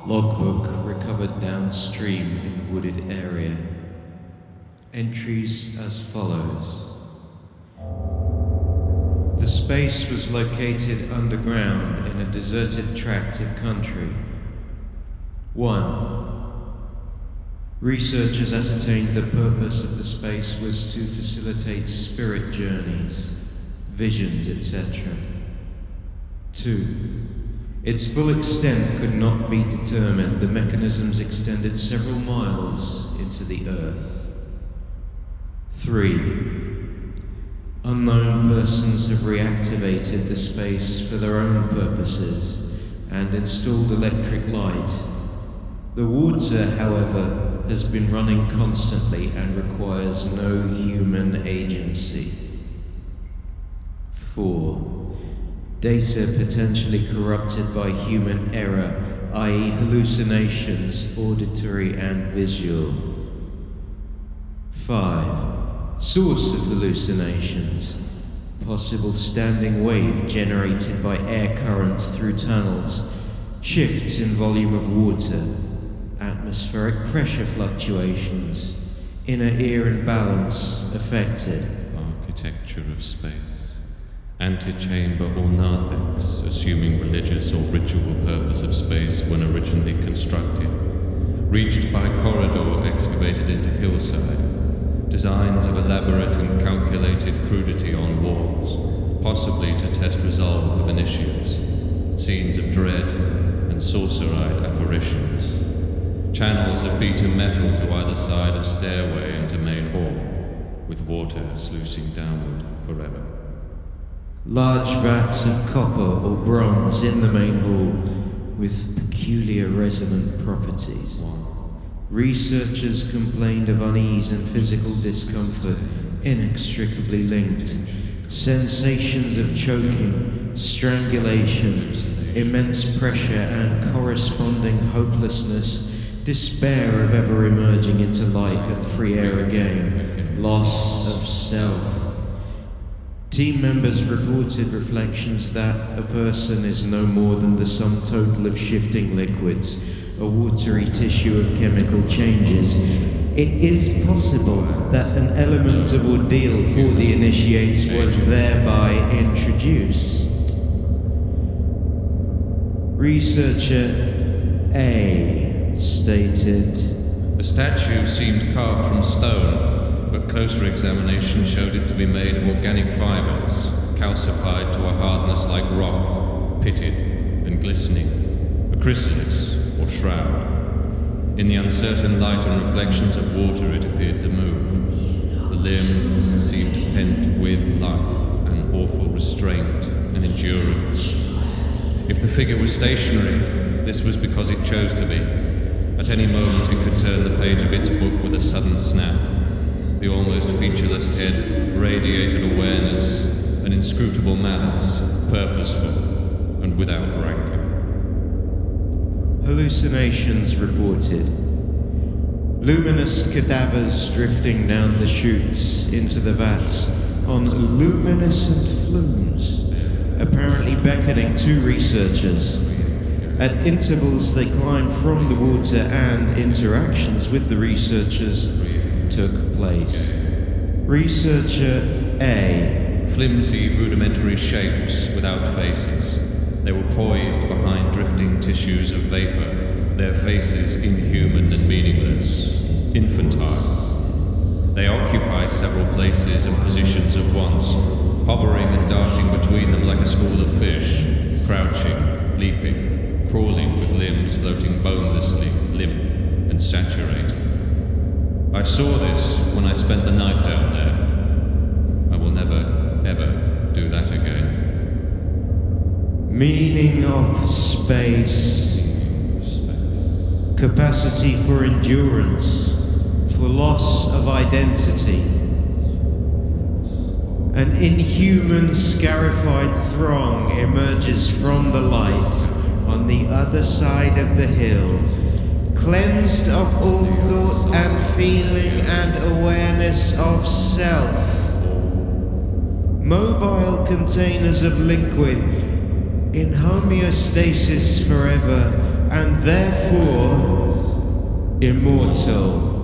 Logbook recovered downstream in wooded area. Entries as follows. The space was located underground in a deserted tract of country. 1. Researchers ascertained the purpose of the space was to facilitate spirit journeys, visions, etc. 2. Its full extent could not be determined. The mechanisms extended several miles into the earth. 3. Unknown persons have reactivated the space for their own purposes and installed electric light. The water, however, has been running constantly and requires no human agency. 4. Data potentially corrupted by human error, i.e. hallucinations, auditory and visual. 5. Source of hallucinations. Possible standing wave generated by air currents through tunnels, shifts in volume of water, atmospheric pressure fluctuations, inner ear imbalance affected. Architecture of space. Antechamber or narthex, assuming religious or ritual purpose of space when originally constructed. Reached by corridor excavated into hillside. Designs of elaborate and calculated crudity on walls, possibly to test resolve of initiates. Scenes of dread and sorcerite apparitions. Channels of beaten metal to either side of stairway into main hall, with water sluicing downward forever. Large vats of copper or bronze in the main hall, with peculiar resonant properties. Researchers complained of unease and physical discomfort, inextricably linked. Sensations of choking, strangulation, immense pressure and corresponding hopelessness, despair of ever emerging into light and free air again, loss of self. Team members reported reflections that a person is no more than the sum total of shifting liquids, a watery tissue of chemical changes. It is possible that an element of ordeal for the initiates was thereby introduced. Researcher A stated, the statue seemed carved from stone, but closer examination showed it to be made of organic fibers, calcified to a hardness like rock, pitted and glistening, a chrysalis or shroud. In the uncertain light and reflections of water it appeared to move. The limbs seemed pent with life, an awful restraint and endurance. If the figure was stationary, this was because it chose to be. At any moment it could turn the page of its book with a sudden snap. The almost featureless head radiated awareness, an inscrutable malice, purposeful and without rancor. Hallucinations reported. Luminous cadavers drifting down the chutes into the vats on luminescent flumes, apparently beckoning to researchers. At intervals they climbed from the water and interactions with the researchers took place. Researcher A. Flimsy, rudimentary shapes without faces. They were poised behind drifting tissues of vapor, their faces inhuman and meaningless, infantile. They occupy several places and positions at once, hovering and darting between them like a school of fish, crouching, leaping, crawling with limbs floating bonelessly, limp and saturated. I saw this when I spent the night down there. I will never, ever do that again. Meaning of space. Capacity for endurance, for loss of identity. An inhuman scarified throng emerges from the light on the other side of the hill, cleansed of all thought and feeling and awareness of self. Mobile containers of liquid, in homeostasis forever, and therefore immortal.